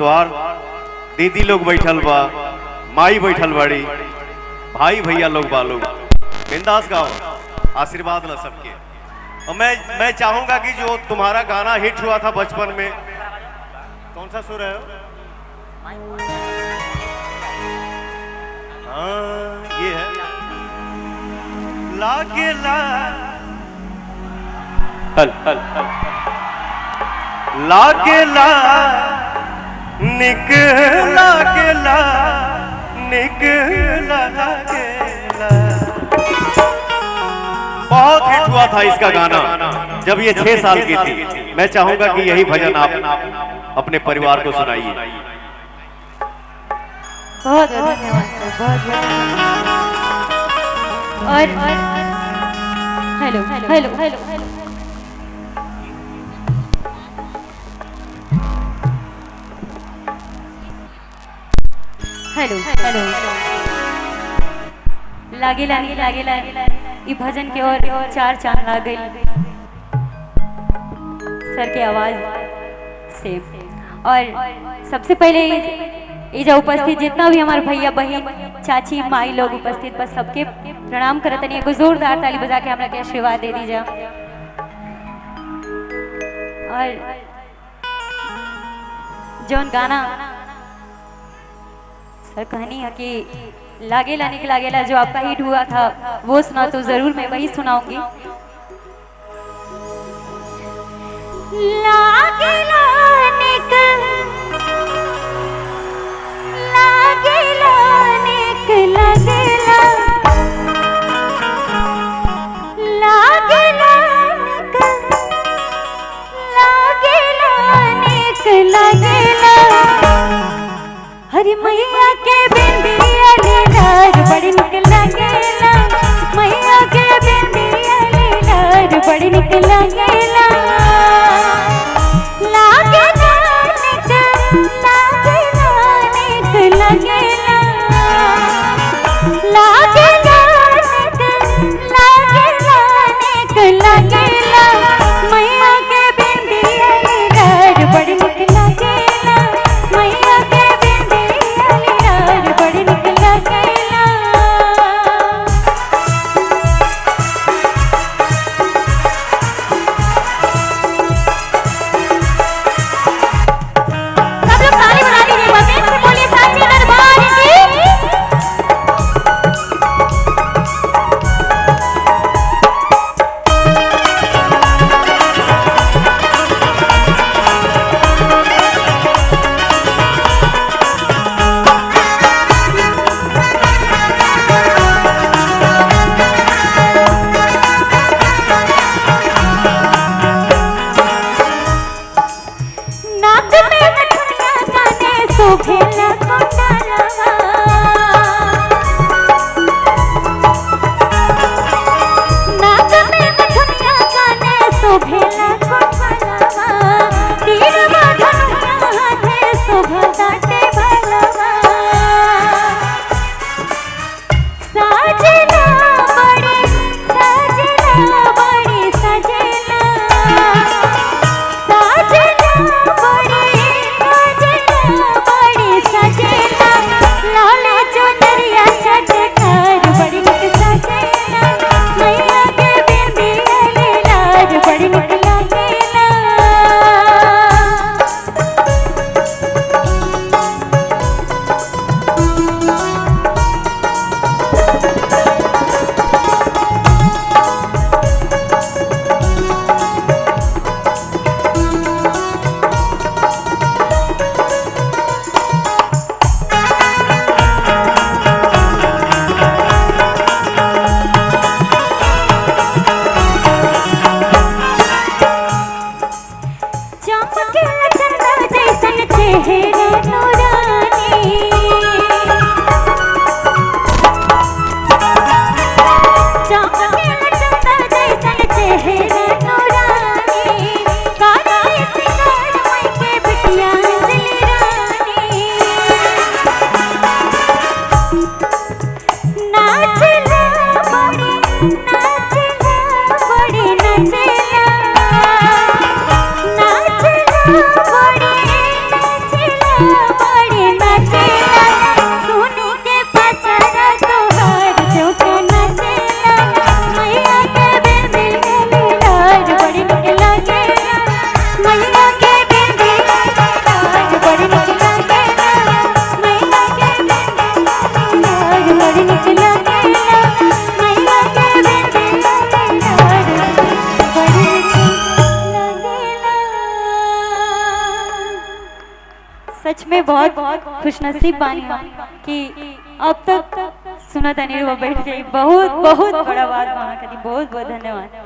तोहार दीदी लोग बैठल बा, माई बैठल बड़ी, भाई भैया लोग बा लोग बिंदास गाओ, आशीर्वाद ला सबके। और मैं चाहूंगा कि जो तुम्हारा गाना हिट हुआ था बचपन में, कौन सा सुर है? हाँ ये है, लागे ला लागेला निकला गेला निकला गेला। बहुत हिट हुआ था इसका गाना जब ये 6 साल की थी। मैं चाहूंगा कि यही भजन आप अपने परिवार को सुनाइए। बहुत धन्यवाद सर, बहुत और hello hello hello hello hello लागे लागे लागे लागे ये भजन के और 4 चांद ला गई सर के आवाज से। और सबसे पहले ये जो उपस्थित जितना भी हमारे भैया बहन चाची माई लोग उपस्थित बस सबके प्रणाम करत नहीं। एगो जोरदार ताली बजा के हमरा के आशीर्वाद दे दीजिए। और जौन गाना सर कहानी है कि लागेला निक लागेला जो आपका हिट हुआ था वो सुना तो जरूर मैं वही सुनाऊंगी। लागेला निक लागेला निक लागेला लागेला निक लागेला निक लागेला। हरी मैया के बिंदिया लीलार बड़ी निक लागेला, मैया के बिंदिया लीलार बड़ी निक लागेला। लागेला निक लागेला निक लागेला, लागेला निक लागेला निक लागेला। मैया के बिंदिया लीलार बड़ी निक लागेला, मैया के बड़ी निक लागेला। सब लोग ताली बजा दीजिए, प्रेम से बोलिए साचे दरबार की। नाक में नथुनिया काने शोभेला कोंडलवा, नाक में नथुनिया काने शोभेला कोंडलवा। तीरवा धनुया हाथे शोभा दाटे भलवा। साजना बड़ी सजेला बड़ी सजेला, साजना बड़ी सजेला लाले चुनरिया चटकार बड़ी निक सजेला। मैया के बिंदिया लीलार बड़ी निक लागेला। चमकेला चंदा जैसन चेहरा नूरानी, चमकेला चंदा जैसन चेहरा नूरानी। काली सिंगार मई के बिटिया अंजलि रानी। नाचला बड़ी नाचला बड़ी नाचला, नाचला बड़ी नाचला सच में बहुत खुशनसीब बानी हम कि अब तक सुना तनी वो बैठ गई। बहुत बहुत बड़ा बात वहाँ करी। बहुत बहुत धन्यवाद।